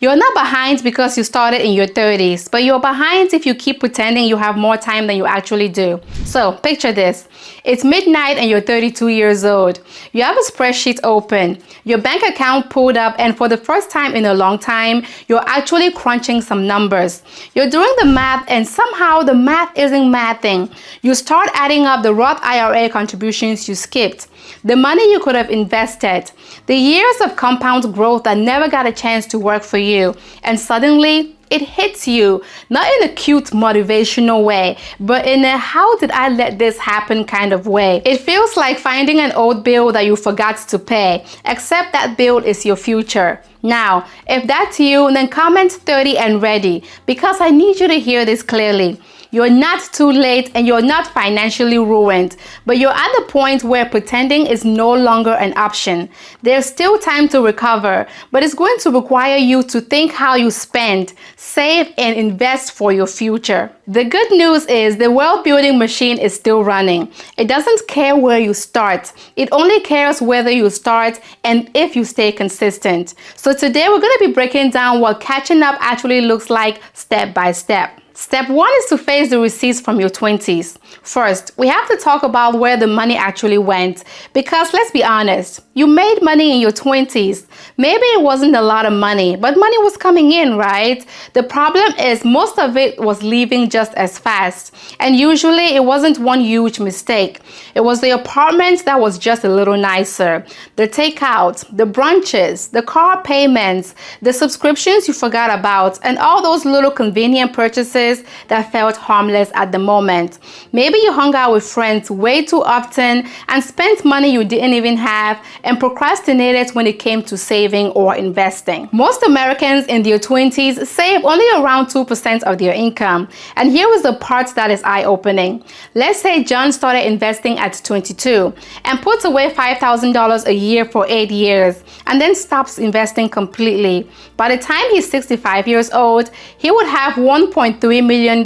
You're not behind because you started in your 30s, but you're behind if you keep pretending you have more time than you actually do. So picture this. It's midnight and you're 32 years old. You have a spreadsheet open, your bank account pulled up, and for the first time in a long time, you're actually crunching some numbers. You're doing the math and somehow the math isn't mathing. You start adding up the Roth IRA contributions you skipped, the money you could have invested, the years of compound growth that never got a chance to work for you, and suddenly it hits you, not in a cute motivational way, but in a how did I let this happen kind of way. It feels like finding an old bill that you forgot to pay, except that bill is your future. Now, if that's you, then comment 30 and ready, because I need you to hear this clearly. You're not too late and you're not financially ruined, but you're at the point where pretending is no longer an option. There's still time to recover, but it's going to require you to think how you spend, save, and invest for your future. The good news is the wealth building machine is still running. It doesn't care where you start. It only cares whether you start and if you stay consistent. So today we're going to be breaking down what catching up actually looks like step by step. Step 1 is to face the receipts from your 20s. First, we have to talk about where the money actually went, because let's be honest, you made money in your 20s. Maybe it wasn't a lot of money, but money was coming in, right? The problem is most of it was leaving just as fast, and usually it wasn't one huge mistake. It was the apartment that was just a little nicer, the takeout, the brunches, the car payments, the subscriptions you forgot about, and all those little convenient purchases that felt harmless at the moment. Maybe you hung out with friends way too often and spent money you didn't even have and procrastinated when it came to saving or investing. Most Americans in their 20s save only around 2% of their income. And here is the part that is eye-opening. Let's say John started investing at 22 and puts away $5,000 a year for 8 years and then stops investing completely. By the time he's 65 years old, he would have $1.3 million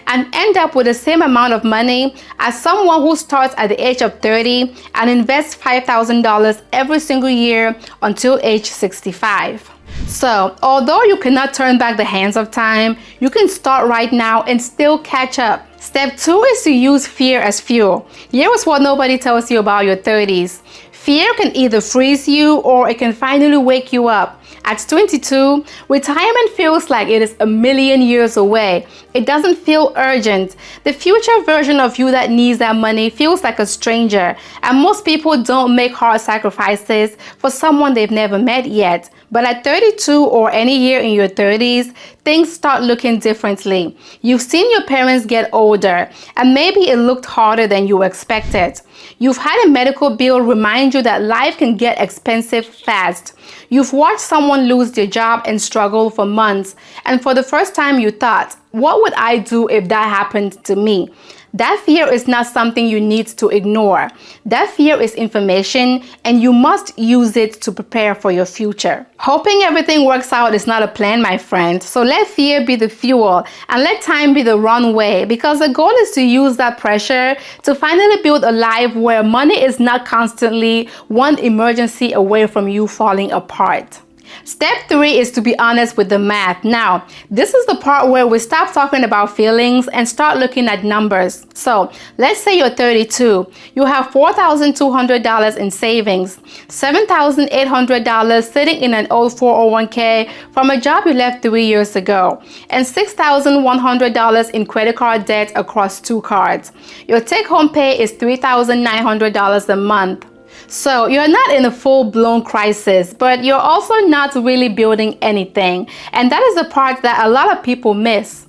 and end up with the same amount of money as someone who starts at the age of 30 and invests $5,000 every single year until age 65. So, although you cannot turn back the hands of time, you can start right now and still catch up. Step 2 is to use fear as fuel. Here is what nobody tells you about your 30s. Fear can either freeze you or it can finally wake you up. At 22, retirement feels like it is a million years away. It doesn't feel urgent. The future version of you that needs that money feels like a stranger, and most people don't make hard sacrifices for someone they've never met yet. But at 32 or any year in your 30s, things start looking differently. You've seen your parents get older, and maybe it looked harder than you expected. You've had a medical bill remind you that life can get expensive fast. You've watched someone lose their job and struggle for months, and for the first time you thought, what would I do if that happened to me? That fear is not something you need to ignore. That fear is information, and you must use it to prepare for your future. Hoping everything works out is not a plan, my friend. So let fear be the fuel and let time be the runway, because the goal is to use that pressure to finally build a life where money is not constantly one emergency away from you falling apart. Step 3 is to be honest with the math. Now, this is the part where we stop talking about feelings and start looking at numbers. So, let's say you're 32. You have $4,200 in savings, $7,800 sitting in an old 401k from a job you left 3 years ago, and $6,100 in credit card debt across 2 cards. Your take-home pay is $3,900 a month. So you're not in a full-blown crisis, but you're also not really building anything. And that is the part that a lot of people miss.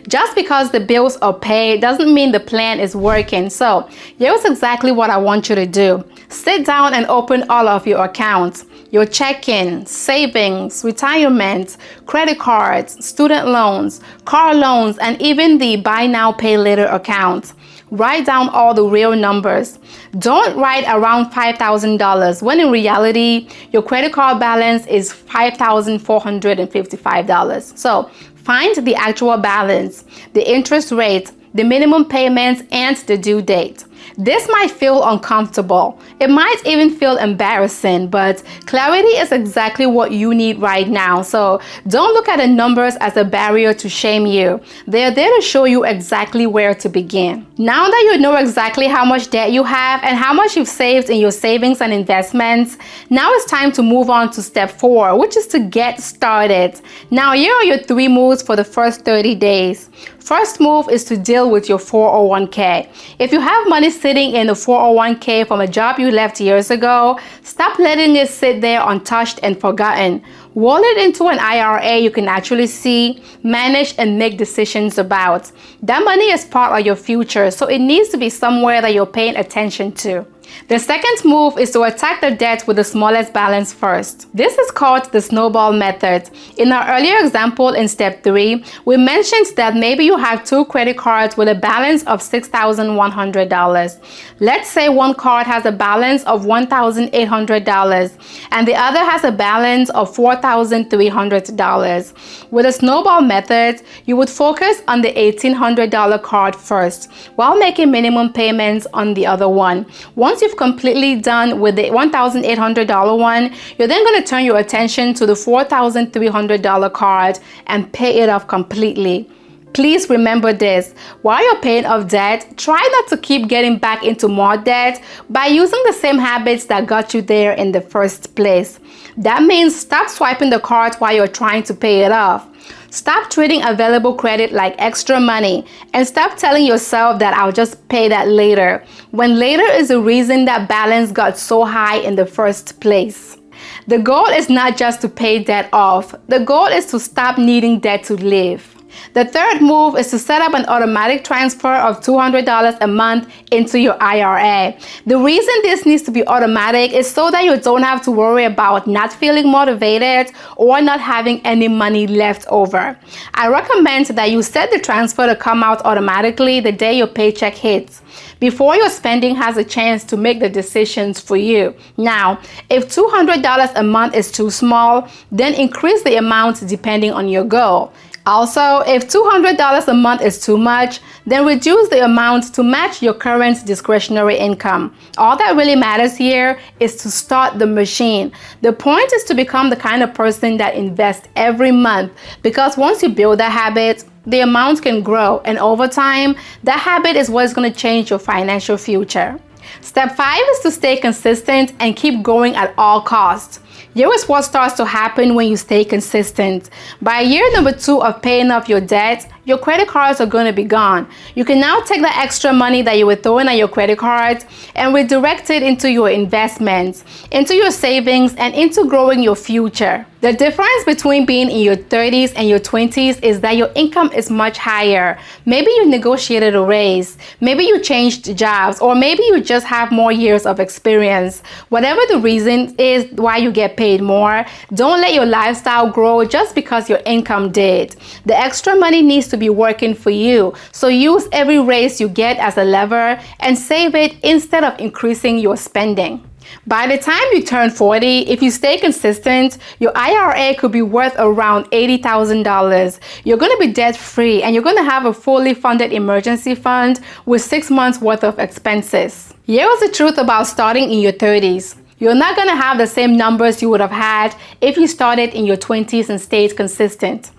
Just because the bills are paid doesn't mean the plan is working. So here's exactly what I want you to do. Sit down and open all of your accounts. Your checking, savings, retirement, credit cards, student loans, car loans, and even the buy now, pay later account. Write down all the real numbers. Don't write around $5,000 when in reality, your credit card balance is $5,455. So find the actual balance, the interest rate, the minimum payments, and the due date. This might feel uncomfortable. It might even feel embarrassing, but clarity is exactly what you need right now. So don't look at the numbers as a barrier to shame you. They're there to show you exactly where to begin. Now that you know exactly how much debt you have and how much you've saved in your savings and investments, now it's time to move on to step 4, which is to get started. Now here are your 3 moves for the first 30 days. First move is to deal with your 401k. If you have money sitting in the 401k from a job you left years ago, stop letting it sit there untouched and forgotten. Roll it into an IRA you can actually see, manage, and make decisions about. That money is part of your future, so it needs to be somewhere that you're paying attention to. The second move is to attack the debt with the smallest balance first. This is called the snowball method. In our earlier example in step 3, we mentioned that maybe you have 2 credit cards with a balance of $6,100. Let's say one card has a balance of $1,800 and the other has a balance of $4,300. With the snowball method, you would focus on the $1,800 card first while making minimum payments on the other one. Once you've completely done with the $1,800 one, you're then going to turn your attention to the $4,300 card and pay it off completely. Please remember this. While you're paying off debt, try not to keep getting back into more debt by using the same habits that got you there in the first place. That means stop swiping the card while you're trying to pay it off. Stop treating available credit like extra money and stop telling yourself that I'll just pay that later, when later is the reason that balance got so high in the first place. The goal is not just to pay debt off. The goal is to stop needing debt to live. The third move is to set up an automatic transfer of $200 a month into your IRA. The reason this needs to be automatic is so that you don't have to worry about not feeling motivated or not having any money left over. I recommend that you set the transfer to come out automatically the day your paycheck hits, before your spending has a chance to make the decisions for you. Now, if $200 a month is too small, then increase the amount depending on your goal. Also, if $200 a month is too much, then reduce the amount to match your current discretionary income. All that really matters here is to start the machine. The point is to become the kind of person that invests every month, because once you build that habit, the amount can grow, and over time, that habit is what's going to change your financial future. Step 5 is to stay consistent and keep going at all costs. Here is what starts to happen when you stay consistent. By year number 2 of paying off your debt, your credit cards are going to be gone. You can now take the extra money that you were throwing at your credit cards and redirect it into your investments, into your savings, and into growing your future. The difference between being in your 30s and your 20s is that your income is much higher. Maybe you negotiated a raise, maybe you changed jobs, or maybe you just have more years of experience. Whatever the reason is why you get paid more, don't let your lifestyle grow just because your income did. The extra money needs to be working for you, so use every raise you get as a lever and save it instead of increasing your spending. By the time you turn 40, if you stay consistent, your IRA could be worth around $80,000. You're going to be debt-free and you're going to have a fully funded emergency fund with 6 months worth of expenses. Here is the truth about starting in your 30s. You're not going to have the same numbers you would have had if you started in your 20s and stayed consistent.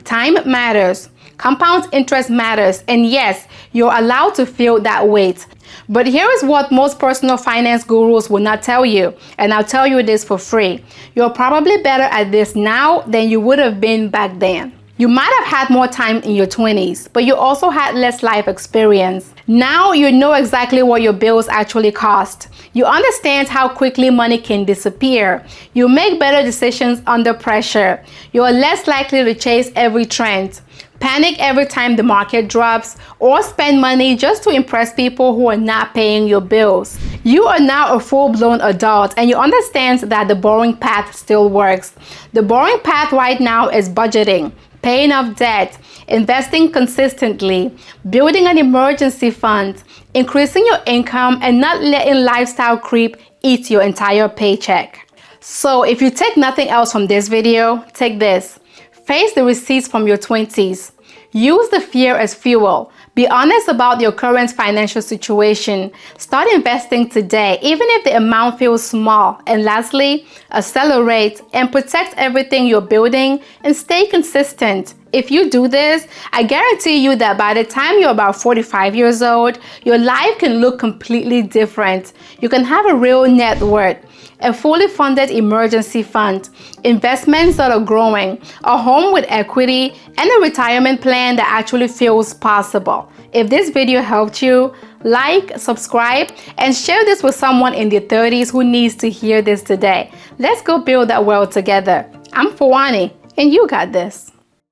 Time matters. Compound interest matters, and yes, you're allowed to feel that weight. But here is what most personal finance gurus will not tell you, and I'll tell you this for free. You're probably better at this now than you would have been back then. You might have had more time in your 20s, but you also had less life experience. Now you know exactly what your bills actually cost. You understand how quickly money can disappear. You make better decisions under pressure. You are less likely to chase every trend, panic every time the market drops, or spend money just to impress people who are not paying your bills. You are now a full-blown adult and you understand that the boring path still works. The boring path right now is budgeting, paying off debt, investing consistently, building an emergency fund, increasing your income, and not letting lifestyle creep eat your entire paycheck. So if you take nothing else from this video, take this. Face the receipts from your 20s. Use the fear as fuel. Be honest about your current financial situation. Start investing today, even if the amount feels small. And lastly, accelerate and protect everything you're building and stay consistent. If you do this, I guarantee you that by the time you're about 45 years old, your life can look completely different. You can have a real net worth, a fully funded emergency fund, investments that are growing, a home with equity, and a retirement plan that actually feels possible. If this video helped you, like, subscribe, and share this with someone in their 30s who needs to hear this today. Let's go build that world together. I'm Fawani, and you got this.